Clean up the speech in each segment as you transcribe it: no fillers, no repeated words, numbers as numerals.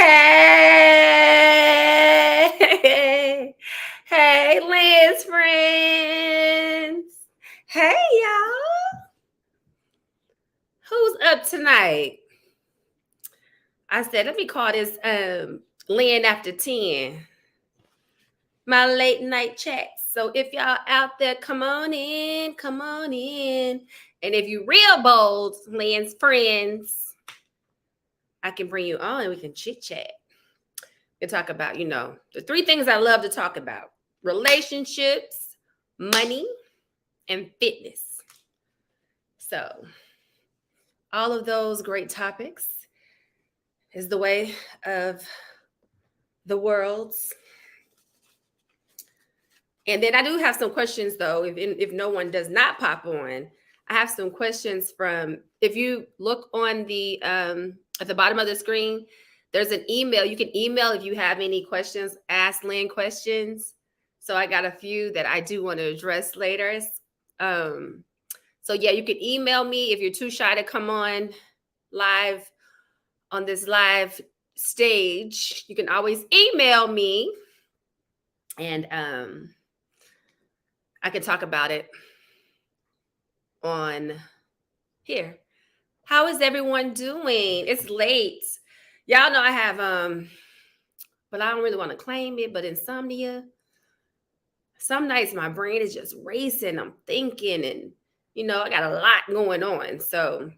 Hey, hey, Lynn's friends. Hey, y'all. Who's up tonight? I said, let me call this Lynn After 10, my late night chat. So if y'all out there, come on in, come on in. And if you real bold, Lynn's friends, I can bring you on and we can chit chat and talk about, the three things I love to talk about: relationships, money, and fitness. So, all of those great topics is the way of the world's. And then I do have some questions, though, if no one does not pop on. I have some questions from, if you look on the at the bottom of the screen, there's an email. You can email if you have any questions, ask Lynn questions. So I got a few that I do want to address later. So yeah, you can email me if you're too shy to come on live on this live stage. You can always email me, and I can talk about it on here. How is everyone doing? It's late. Y'all know I have but I don't really want to claim it, but insomnia. Some nights my brain is just racing. I'm thinking, and I got a lot going on. So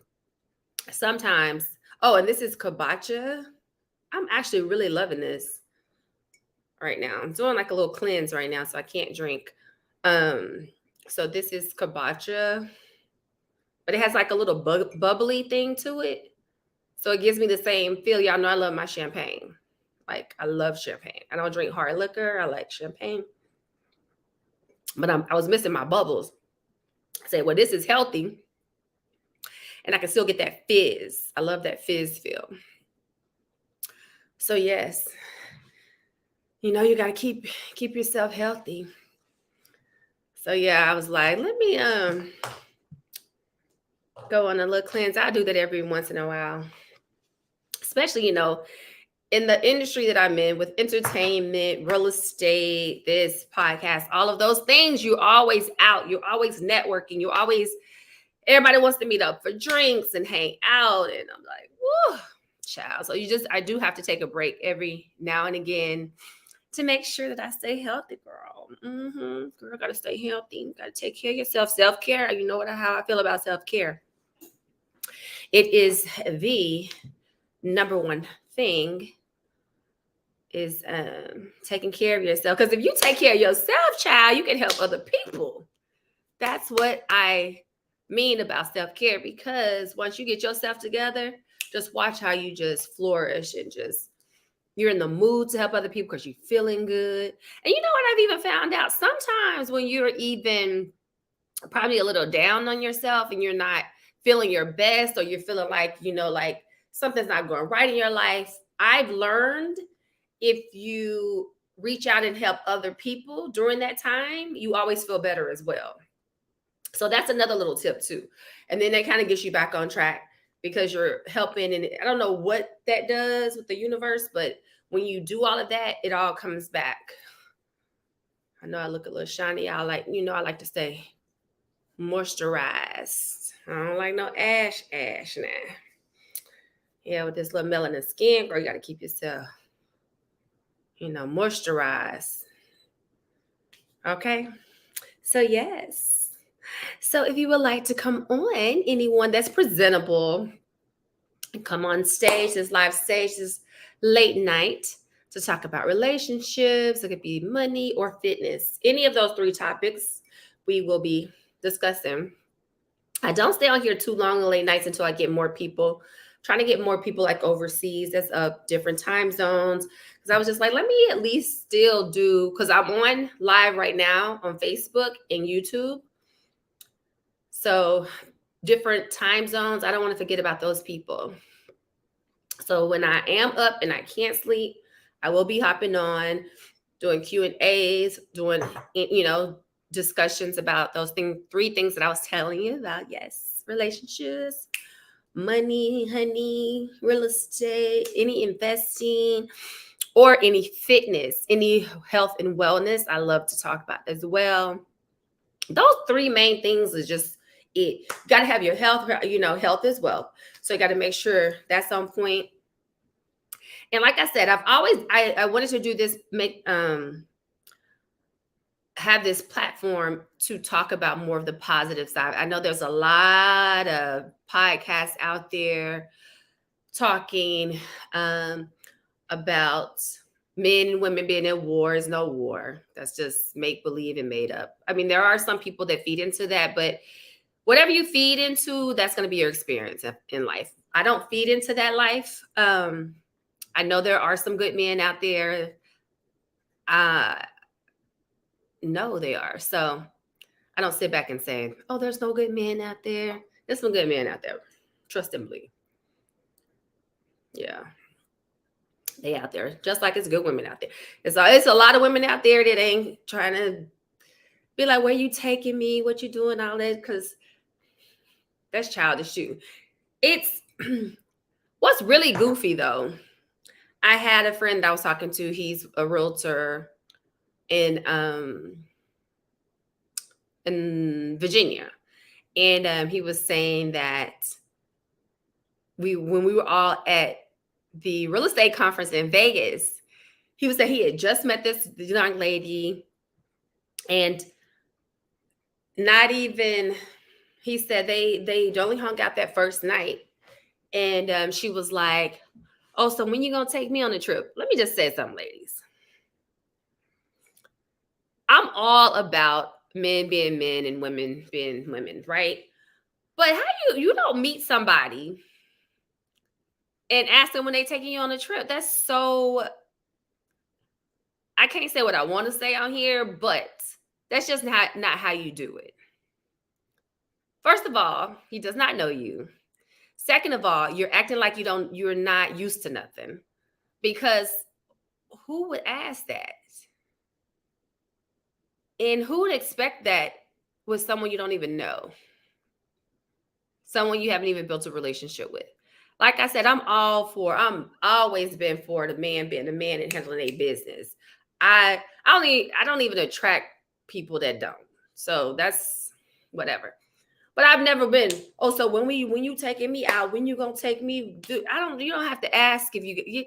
sometimes, oh, and this is kombucha. I'm actually really loving this right now. I'm doing like a little cleanse right now, so I can't drink. So this is kombucha, but it has like a little bubbly thing to it. So it gives me the same feel. Y'all know I love my champagne. Like, I love champagne. I don't drink hard liquor. I like champagne. But I was missing my bubbles. I said, well, this is healthy. And I can still get that fizz. I love that fizz feel. So yes, you got to keep yourself healthy. So yeah, I was like, let me go on a little cleanse. I do that every once in a while. Especially, in the industry that I'm in with entertainment, real estate, this podcast, all of those things, you're always out. You're always networking. Everybody wants to meet up for drinks and hang out. And I'm like, whoa, child. So I do have to take a break every now and again to make sure that I stay healthy, girl. Girl, got to stay healthy. Got to take care of yourself. Self-care. You know how I feel about self-care. It is the number one thing is taking care of yourself. Because if you take care of yourself, child, you can help other people. That's what I mean about self-care, because once you get yourself together, just watch how you just flourish and you're in the mood to help other people because you're feeling good. And you know what I've even found out? Sometimes when you're even probably a little down on yourself and you're not feeling your best, or you're feeling like, like something's not going right in your life, I've learned if you reach out and help other people during that time, you always feel better as well. So that's another little tip too. And then that kind of gets you back on track because you're helping. And I don't know what that does with the universe, but when you do all of that, it all comes back. I know I look a little shiny. I like to stay moisturized. I don't like no ash now. Yeah, with this little melanin skin, girl, you got to keep yourself moisturize. Okay. So yes. So if you would like to come on, anyone that's presentable, come on stage, this live stage, this late night, to talk about relationships. It could be money or fitness. Any of those three topics we will be discussing. I don't stay on here too long on late nights until I get more people. Trying to get more people like overseas, that's up different time zones. Because I was just like, let me at least still do, because I'm on live right now on Facebook and YouTube. So different time zones, I don't want to forget about those people. So when I am up and I can't sleep, I will be hopping on, doing Q&As, doing, discussions about those three things that I was telling you about. Yes, relationships, money, honey, real estate, any investing, or any fitness, any health and wellness, I love to talk about as well. Those three main things is just it. You got to have your health, health as well. So you got to make sure that's on point. And like I said, I wanted to do this, have this platform to talk about more of the positive side. I know there's a lot of podcasts out there talking about men and women being in war. Is no war. That's just make believe and made up. I mean, there are some people that feed into that, but whatever you feed into, that's going to be your experience in life. I don't feed into that life. I know there are some good men out there. No, they are. So I don't sit back and say, oh, there's no good men out there. There's some good men out there. Trust and believe. Yeah. They out there, just like it's good women out there. It's a lot of women out there that ain't trying to be like, where you taking me? What you doing? All that, because that's childish too. It's what's really goofy though. I had a friend I was talking to. He's a realtor in Virginia, and he was saying that when we were all at the real estate conference in Vegas, he was saying he had just met this young lady, and not even, he said they only hung out that first night, and she was like, oh, so when you gonna take me on a trip? Let me just say something, ladies. I'm all about men being men and women being women, right? But how you don't meet somebody and ask them when they taking you on a trip? That's so, I can't say what I want to say on here, but that's just not how you do it. First of all, he does not know you. Second of all, you're acting like you're not used to nothing, because who would ask that? And who would expect that with someone you don't even know? Someone you haven't even built a relationship with. Like I said, I'm always been for the man being the man and handling their business. I don't even attract people that don't. So that's whatever. But I've never been, oh, so when you taking me out, when you gonna take me? You don't have to ask if you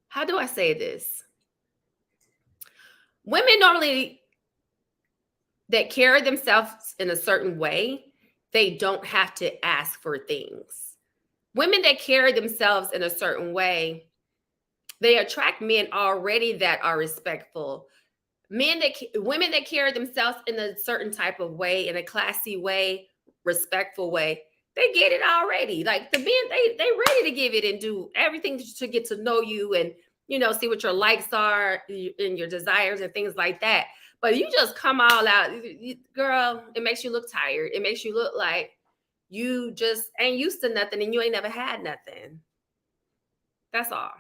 how do I say this? Women normally that carry themselves in a certain way, they don't have to ask for things. Women that carry themselves in a certain way, they attract men already that are respectful. Women that carry themselves in a certain type of way, in a classy way, respectful way, they get it already. Like the men, they ready to give it and do everything to get to know you and see what your likes are and your desires and things like that. But you just come all out, girl. It makes you look tired. It makes you look like you just ain't used to nothing and you ain't never had nothing. That's all.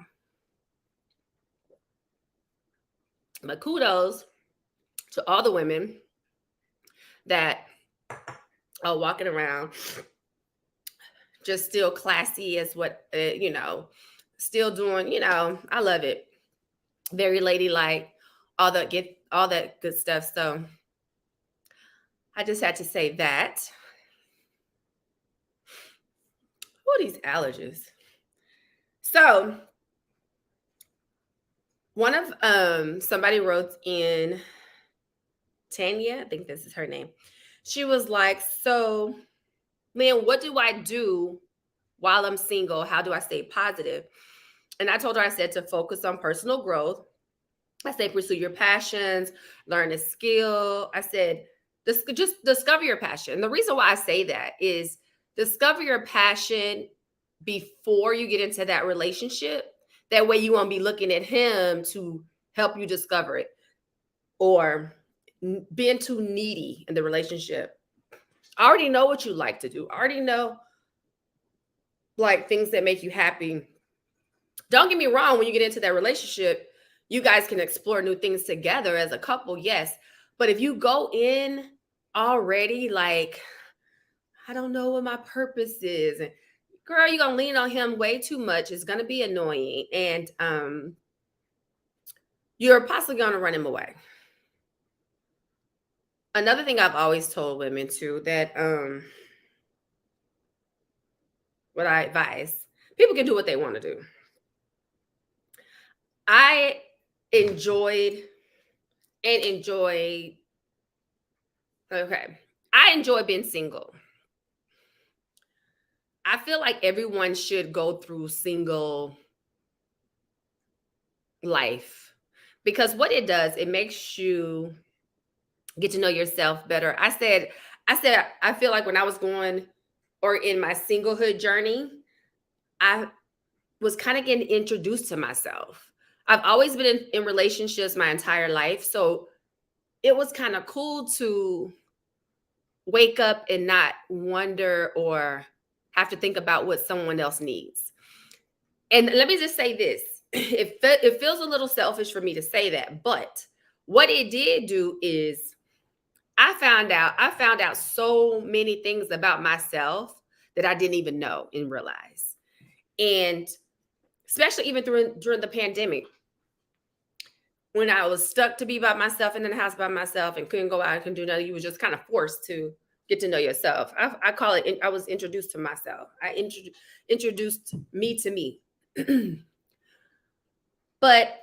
But kudos to all the women that are walking around just still classy as what, still doing, I love it. Very ladylike, all that good stuff. So I just had to say that. What are these allergies? So one of somebody wrote in, Tanya, I think this is her name. She was like, so Lynn, what do I do while I'm single? How do I stay positive? And I told her, I said to focus on personal growth. I say pursue your passions, learn a skill. I said just discover your passion. And the reason why I say that is discover your passion before you get into that relationship. That way you won't be looking at him to help you discover it or being too needy in the relationship. I already know what you like to do. I already know like things that make you happy. Don't get me wrong, when you get into that relationship, you guys can explore new things together as a couple, yes. But if you go in already like, I don't know what my purpose is, and girl, you're gonna lean on him way too much. It's gonna be annoying. And you're possibly gonna run him away. Another thing I've always told women too, that what I advise, people can do what they want to do. I enjoyed and enjoy, okay. I enjoy being single. I feel like everyone should go through single life, because what it does, it makes you get to know yourself better. I said I feel like when I was going or in my singlehood journey, I was kind of getting introduced to myself. I've always been in relationships my entire life, so it was kind of cool to wake up and not wonder or have to think about what someone else needs. And let me just say this. It feels a little selfish for me to say that, but what it did do is I found out so many things about myself that I didn't even know and realize. And especially even during the pandemic, when I was stuck to be by myself and in the house by myself and couldn't go out and couldn't do nothing, you was just kind of forced to get to know yourself. I call it, I was introduced to myself. Introduced me to me. But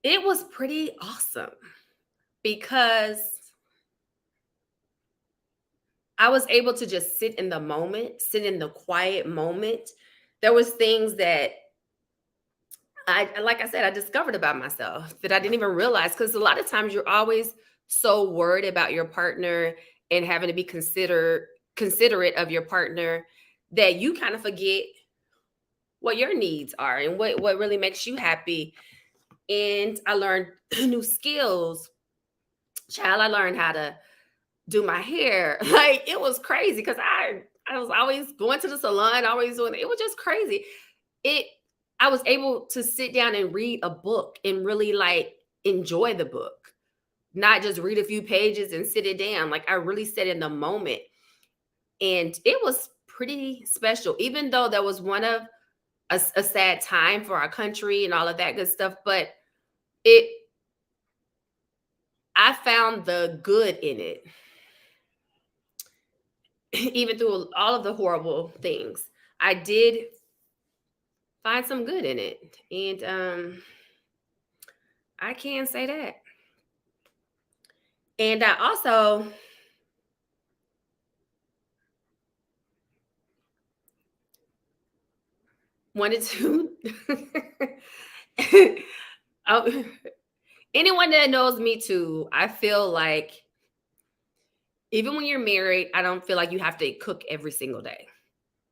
it was pretty awesome because I was able to just sit in the moment, sit in the quiet moment. There was things that like I said, I discovered about myself that I didn't even realize, because a lot of times you're always so worried about your partner and having to be considerate of your partner that you kind of forget what your needs are and what really makes you happy. And I learned new skills. Child, I learned how to do my hair. Like, it was crazy because I was always going to the salon, always doing it. It was just crazy. It I was able to sit down and read a book and really like enjoy the book, not just read a few pages and sit it down. Like, I really sat in the moment, and it was pretty special. Even though there was one of a sad time for our country and all of that good stuff, but it I found the good in it, even through all of the horrible things. I did find some good in it, and I can say that. And I also wanted to Oh, anyone that knows me too, I feel like even when you're married, I don't feel like you have to cook every single day.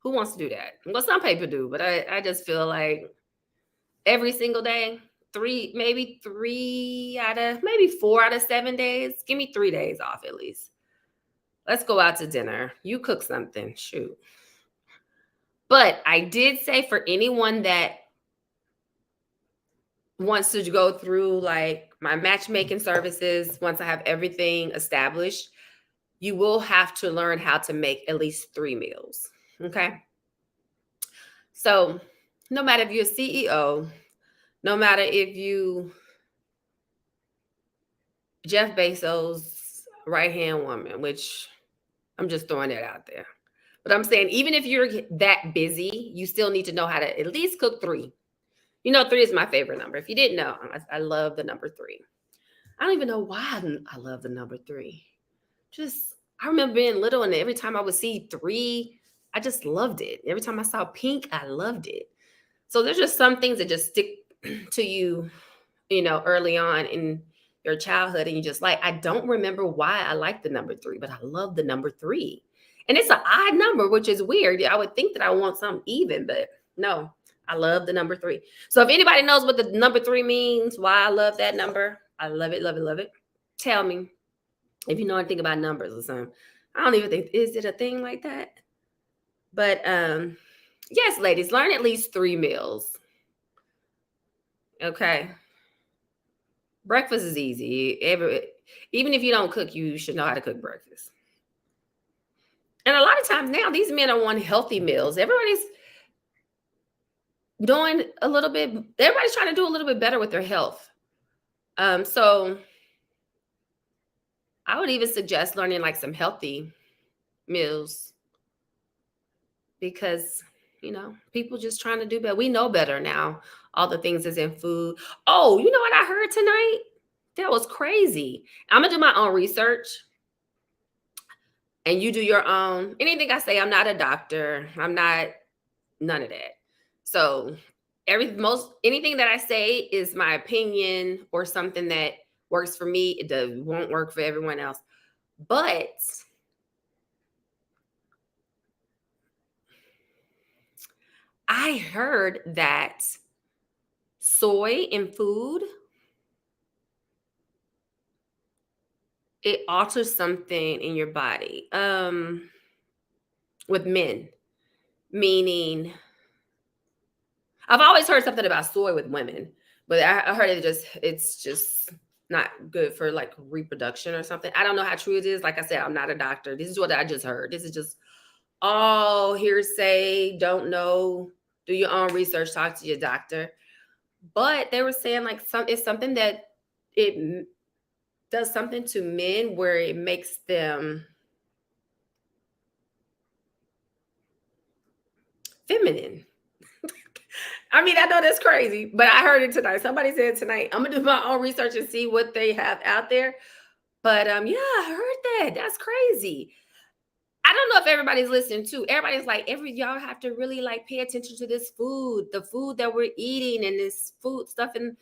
Who wants to do that? Well, some people do, but I just feel like every single day, maybe 4 out of 7 days. Give me 3 days off at least. Let's go out to dinner. You cook something. Shoot. But I did say, for anyone that wants to go through like my matchmaking services, once I have everything established, you will have to learn how to make at least 3 meals. Okay. So no matter if you're a CEO, no matter if you Jeff Bezos' right hand woman, which I'm just throwing that out there. But I'm saying, even if you're that busy, you still need to know how to at least cook 3. You know, 3 is my favorite number. If you didn't know, I love the number 3. I don't even know why I love the number 3. Just, I remember being little, and every time I would see 3, I just loved it. Every time I saw pink, I loved it. So there's just some things that just stick to you, early on in your childhood, and you just like, I don't remember why I like the number 3, but I love the number 3. And it's an odd number, which is weird. I would think that I want something even, but no, I love the number 3. So if anybody knows what the number 3 means, why I love that number, I love it, love it, love it. Tell me if you know anything about numbers or something. I don't even think, is it a thing like that? But yes, ladies, learn at least 3 meals. Okay. Breakfast is easy. Even if you don't cook, you should know how to cook breakfast. And a lot of times now, these men are wanting healthy meals. Everybody's doing a little bit, everybody's trying to do a little bit better with their health. So I would even suggest learning like some healthy meals because, people just trying to do better. We know better now. All the things is in food. Oh, you know what I heard tonight? That was crazy. I'm going to do my own research and you do your own. Anything I say, I'm not a doctor. I'm not none of that. So anything that I say is my opinion or something that works for me. It won't work for everyone else. But I heard that soy in food, it alters something in your body. With men, meaning I've always heard something about soy with women, but I heard it's just not good for like reproduction or something. I don't know how true it is. Like I said, I'm not a doctor. This is what I just heard. This is just all hearsay. Don't know. Do your own research. Talk to your doctor. But they were saying like it's something that it does something to men where it makes them feminine. I mean, I know that's crazy, but I heard it tonight. Somebody said tonight. I'm gonna do my own research and see what they have out there. But yeah, I heard that. That's crazy. I don't know if everybody's listening too. Everybody's like, y'all have to really like pay attention to this food, the food that we're eating and this food stuff. And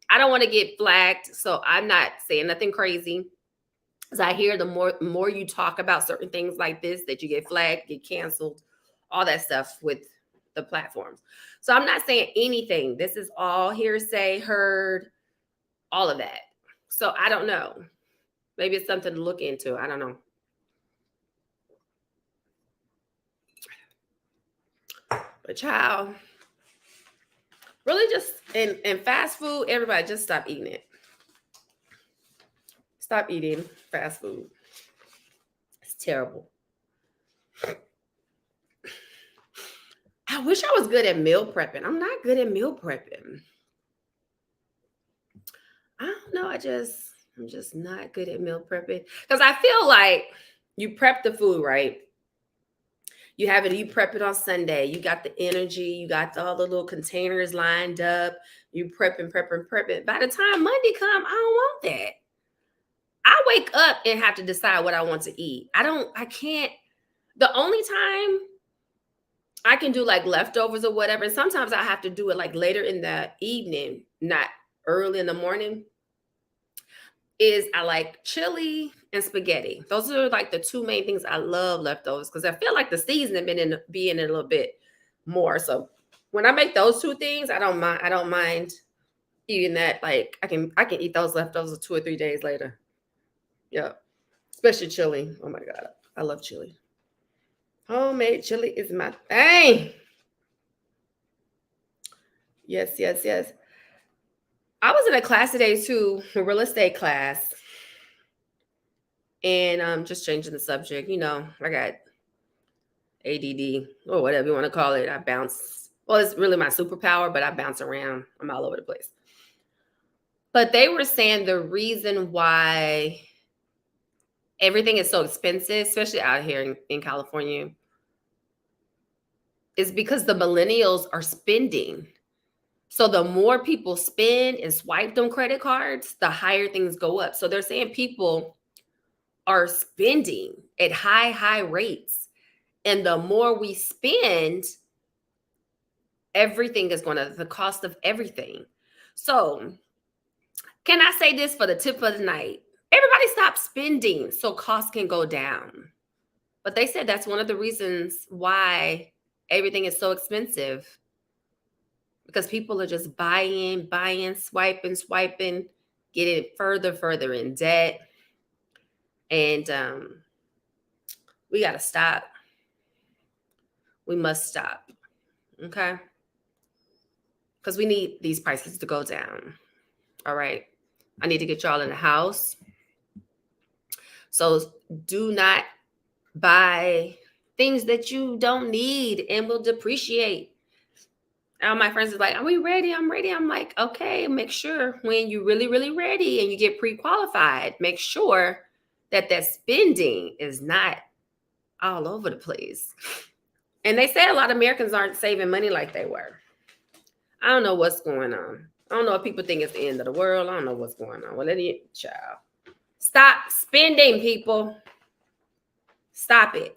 I don't want to get flagged, so I'm not saying nothing crazy. Because I hear the more you talk about certain things like this, that you get flagged, get canceled, all that stuff with the platforms. So I'm not saying anything. This is all hearsay, heard, all of that. So I don't know. Maybe it's something to look into. I don't know. But child, really just in fast food, everybody just stop eating it. Stop eating fast food. It's terrible. I wish I was good at meal prepping. I'm not good at meal prepping. I don't know. I'm just not good at meal prepping. Because I feel like you prep the food, right? You prep it on Sunday. You got the energy, you got all the little containers lined up. You prep and prep and prep it. By the time Monday come, I don't want that. I wake up and have to decide what I want to eat. I can't. The only time I can do like leftovers or whatever, and sometimes I have to do it like later in the evening, not early in the morning, is I like chili and spaghetti. Those are like the two main things I love leftovers because I feel like the seasoning be in it a little bit more. So when I make those two things, I don't mind eating that. Like I can eat those leftovers 2 or 3 days later. Yeah. Especially chili. Oh my God. I love chili. Homemade chili is my thing. Yes, yes, yes. I was in a class today too, a real estate class. And just changing the subject, I got ADD or whatever you want to call it. I bounce. Well, it's really my superpower, but I bounce around. I'm all over the place. But they were saying the reason why everything is so expensive, especially out here in California, is because the millennials are spending. So the more people spend and swipe them credit cards, the higher things go up. So they're saying people are spending at high rates. And the more we spend, everything is the cost of everything. So can I say this for the tip of the night? Everybody stop spending so costs can go down. But they said that's one of the reasons why everything is so expensive. Because people are just buying, swiping, getting further in debt. And we got to stop. We must stop. Okay? Because we need these prices to go down. All right. I need to get y'all in the house. So do not buy things that you don't need and will depreciate. All my friends is like, "Are we ready? I'm ready." I'm like, "Okay, make sure when you're really, really ready and you get pre-qualified, make sure that that spending is not all over the place." And they say a lot of Americans aren't saving money like they were. I don't know what's going on. I don't know if people think it's the end of the world. I don't know what's going on. Well, let me, child. Stop spending, people. Stop it.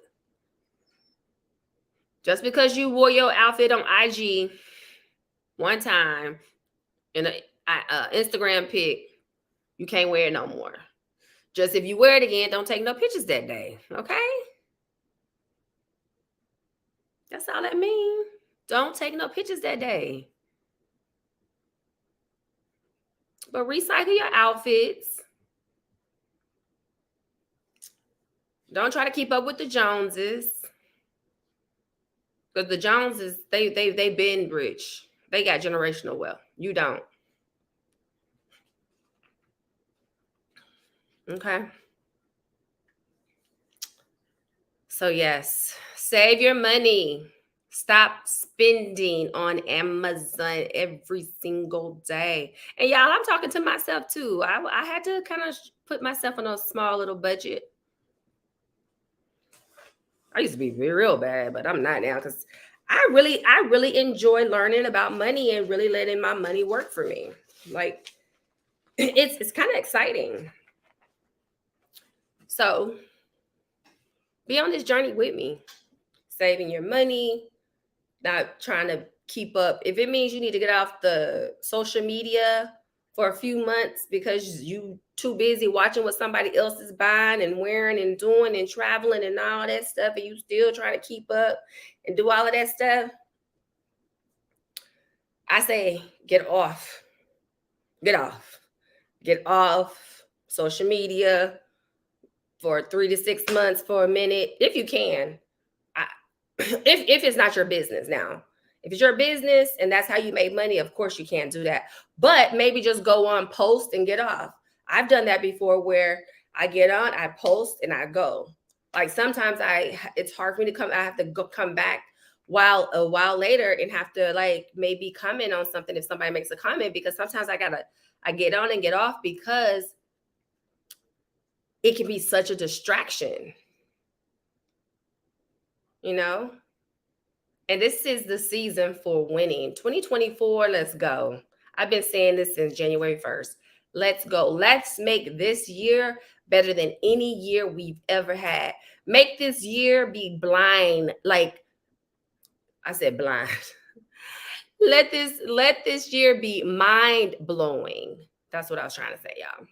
Just because you wore your outfit on IG one time in an Instagram pic, you can't wear it no more. Just if you wear it again, don't take no pictures that day. Okay? That's all that means. Don't take no pictures that day. But recycle your outfits. Don't try to keep up with the Joneses. Because the Joneses, they been rich. They got generational wealth. You don't. Okay. So yes, save your money. Stop spending on Amazon every single day. And y'all, I'm talking to myself too. I had to kind of put myself on a small little budget. I used to be real bad, but I'm not now because I really enjoy learning about money and really letting my money work for me. Like it's kind of exciting. So be on this journey with me, saving your money, not trying to keep up. If it means you need to get off the social media for a few months because you too busy watching what somebody else is buying and wearing and doing and traveling and all that stuff, and you still trying to keep up and do all of that stuff, I say get off. Get off. Get off social media for 3 to 6 months, for a minute, if you can. I, if it's not your business now. If it's your business and that's how you make money, of course you can't do that. But maybe just go on, post, and get off. I've done that before where I get on, I post, and I go. Like sometimes it's hard for me to come. I have to come back a while later and have to like maybe comment on something if somebody makes a comment, because sometimes I get on and get off because it can be such a distraction, you know? And this is the season for winning. 2024, let's go. I've been saying this since January 1st. Let's go. Let's make this year better than any year we've ever had. Make this year be blind. Like I said, blind. Let this year be mind blowing. That's what I was trying to say, y'all.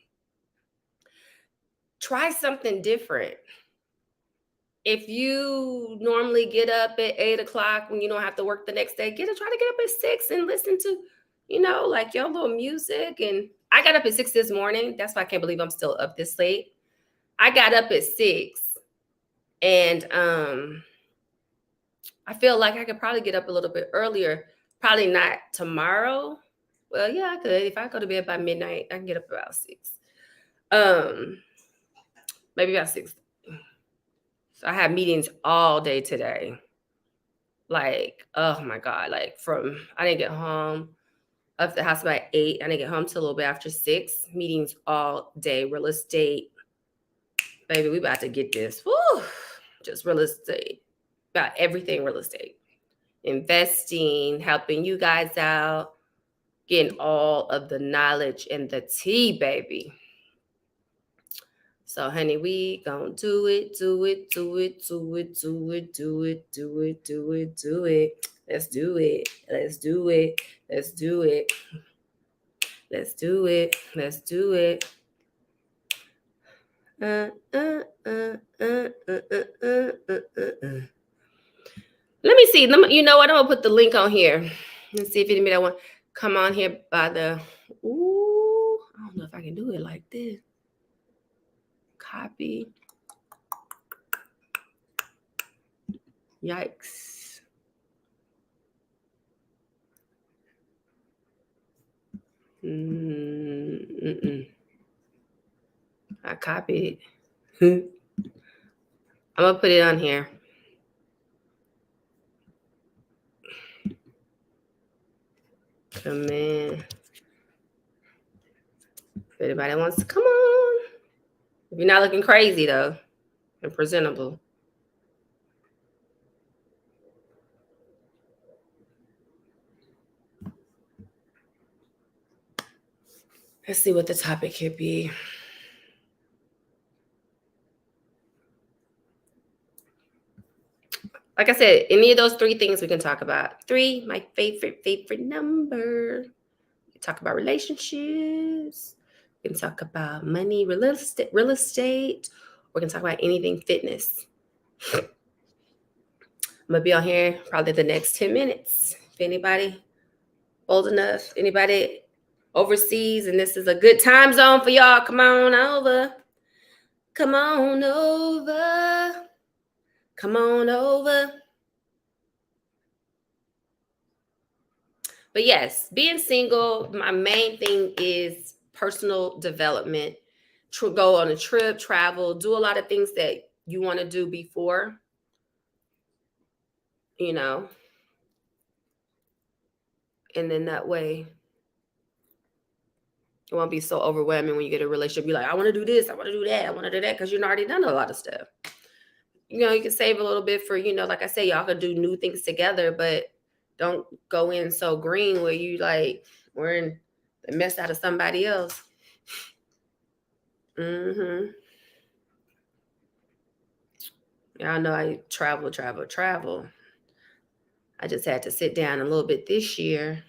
Try something different. If you normally get up at 8 o'clock when you don't have to work the next day, try to get up at 6 and listen to, like your little music. And I got up at 6 this morning. That's why I can't believe I'm still up this late. I got up at 6 and I feel like I could probably get up a little bit earlier. Probably not tomorrow. Well, yeah, I could. If I go to bed by midnight, I can get up about 6. Maybe about 6. So I have meetings all day today. Like, oh my God, like I didn't get home up the house by 8. I didn't get home till a little bit after 6. Meetings all day, real estate. Baby, we about to get this. Woo! Just real estate. About everything real estate. Investing, helping you guys out, getting all of the knowledge and the tea, baby. So, honey, we gonna do it, do it, do it, do it, do it, do it, do it, do it, do it. Let's do it. Let's do it. Let's do it. Let's do it. Let's do it. Let me see. You know what? I'm gonna put the link on here. Let's see if anybody want to come on here by the. Ooh, I don't know if I can do it like this. Copy. Yikes. I copied. I'm gonna put it on here. Come in. If anybody wants to come on. If you're not looking crazy though and presentable. Let's see what the topic could be. Like I said, any of those three things we can talk about. 3, my favorite number. We can talk about relationships. We can talk about money, real estate. We can talk about anything fitness. I'm gonna be on here probably the next 10 minutes. If anybody old enough, anybody overseas, and this is a good time zone for y'all, come on over. Come on over. Come on over. But yes, being single, my main thing is personal development. Go on a trip, travel, do a lot of things that you want to do before, you know, and then that way it won't be so overwhelming when you get a relationship. You're like, I want to do this, I want to do that, I want to do that, because you've already done a lot of stuff. You know, you can save a little bit for, you know, like I say, y'all can do new things together, but don't go in so green where you like, we're in the mess out of somebody else. Mm-hmm. Y'all know I travel. I just had to sit down a little bit this year.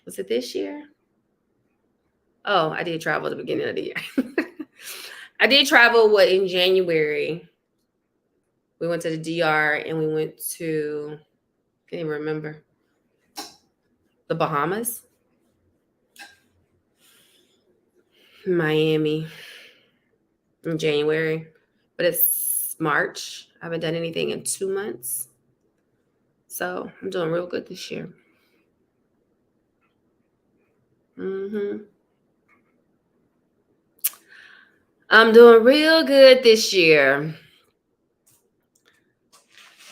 Was it this year? Oh, I did travel at the beginning of the year. I did travel in January. We went to the DR and we went to, I can't even remember, the Bahamas, Miami in January. But it's March. I haven't done anything in 2 months. So I'm doing real good this year. Mm-hmm. I'm doing real good this year.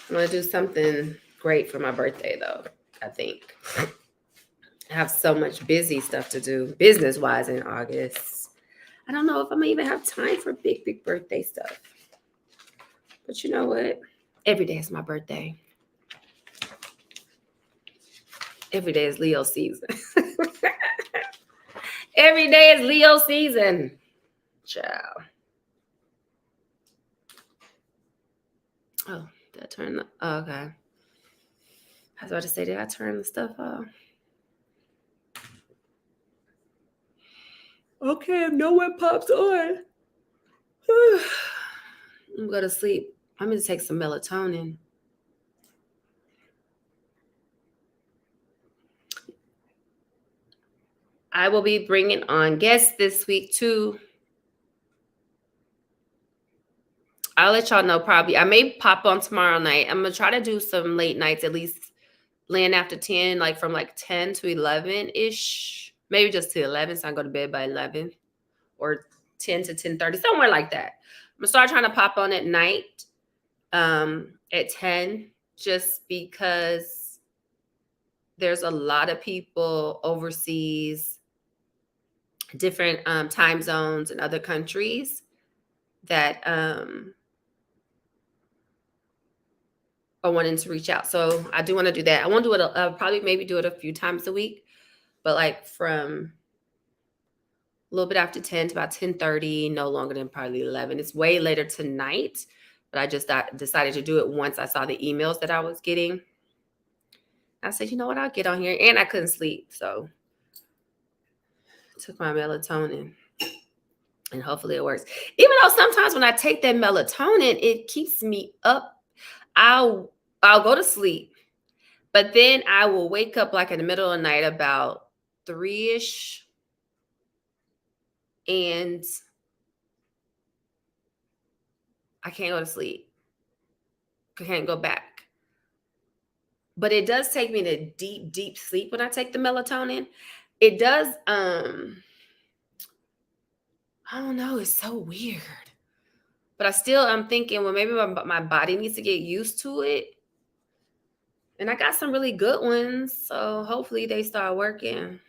I'm going to do something great for my birthday, though, I think. I have so much busy stuff to do, business-wise, in August. I don't know if I'm going to even have time for big birthday stuff. But you know what? Every day is my birthday. Every day is Leo season. Every day is Leo season. Ciao. Oh, did I turn the... Oh, okay. I was about to say, did I turn the stuff off? Okay, if no one pops on. I'm going to sleep. I'm going to take some melatonin. I will be bringing on guests this week too. I'll let y'all know probably. I may pop on tomorrow night. I'm going to try to do some late nights, at least Lynn After 10, like from like 10 to 11-ish. Maybe just to 11, so I go to bed by 11. Or 10 to 10:30, somewhere like that. I'm going to start trying to pop on at night at 10, just because there's a lot of people overseas, different time zones in other countries that are wanting to reach out. So I do want to do that. I won't do it. I'll probably maybe do it a few times a week, but like from a little bit after 10 to about 10:30, no longer than probably 11. It's way later tonight, but I just decided to do it once I saw the emails that I was getting. I said, you know what, I'll get on here. And I couldn't sleep, so I took my melatonin. And hopefully it works. Even though sometimes when I take that melatonin, it keeps me up. I'll go to sleep, but then I will wake up like in the middle of the night about 3-ish, and I can't go to sleep. I can't go back. But it does take me to deep sleep when I take the melatonin. It does I don't know. It's so weird. But I'm thinking, well, maybe my body needs to get used to it. And I got some really good ones. So hopefully they start working.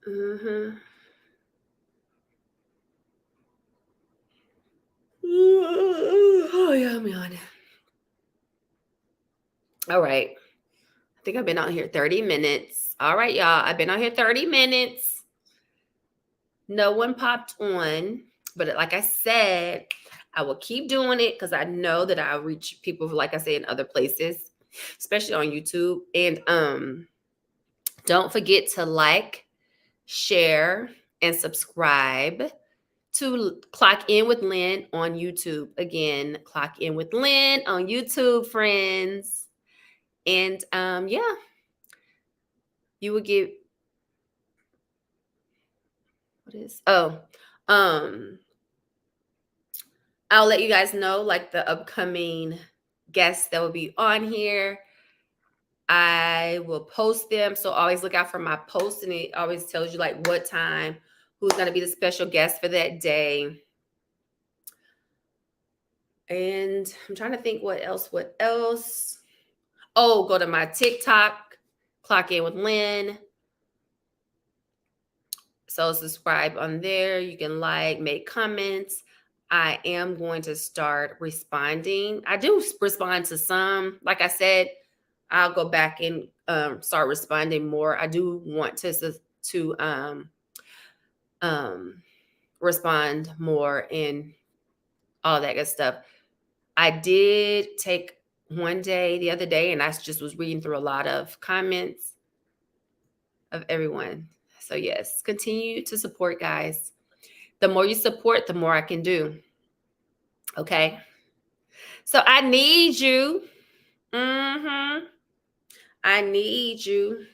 Mm-hmm. Oh, yeah, I'm yawning. All right. I think I've been out here 30 minutes. All right, y'all. I've been out here 30 minutes. No one popped on. But like I said, I will keep doing it because I know that I'll reach people, like I say, in other places, especially on YouTube. And don't forget to like, share, and subscribe to Clock In with Lynn on YouTube. Again, Clock In with Lynn on YouTube, friends. And yeah, you will get um I'll let you guys know like the upcoming guests that will be on here. I will post them. So always look out for my post, and it always tells you like what time, who's going to be the special guest for that day. And I'm trying to think what else. Oh, go to my TikTok, Clock In with Lynn. So subscribe on there. You can like, make comments. I am going to start responding. I do respond to some. Like I said, I'll go back and start responding more. I do want to respond more and all that good stuff. I did take one day the other day, and I just was reading through a lot of comments of everyone. So yes, continue to support, guys. The more you support, the more I can do. Okay. So I need you. Mm-hmm. I need you.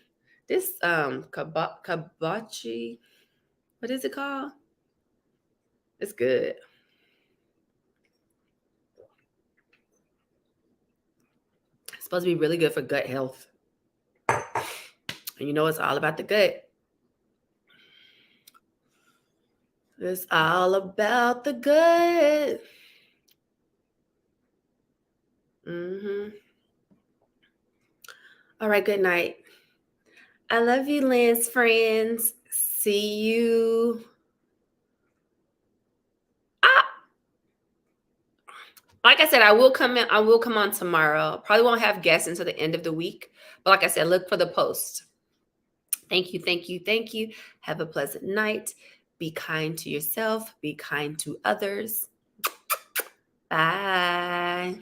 This kabachi, what is it called? It's good. It's supposed to be really good for gut health. And you know it's all about the gut. It's all about the gut. Mm-hmm. All right, good night. I love you, Lynn's friends. See you. Like I said, I will come in. I will come on tomorrow. Probably won't have guests until the end of the week. But like I said, look for the post. Thank you, thank you, thank you. Have a pleasant night. Be kind to yourself. Be kind to others. Bye.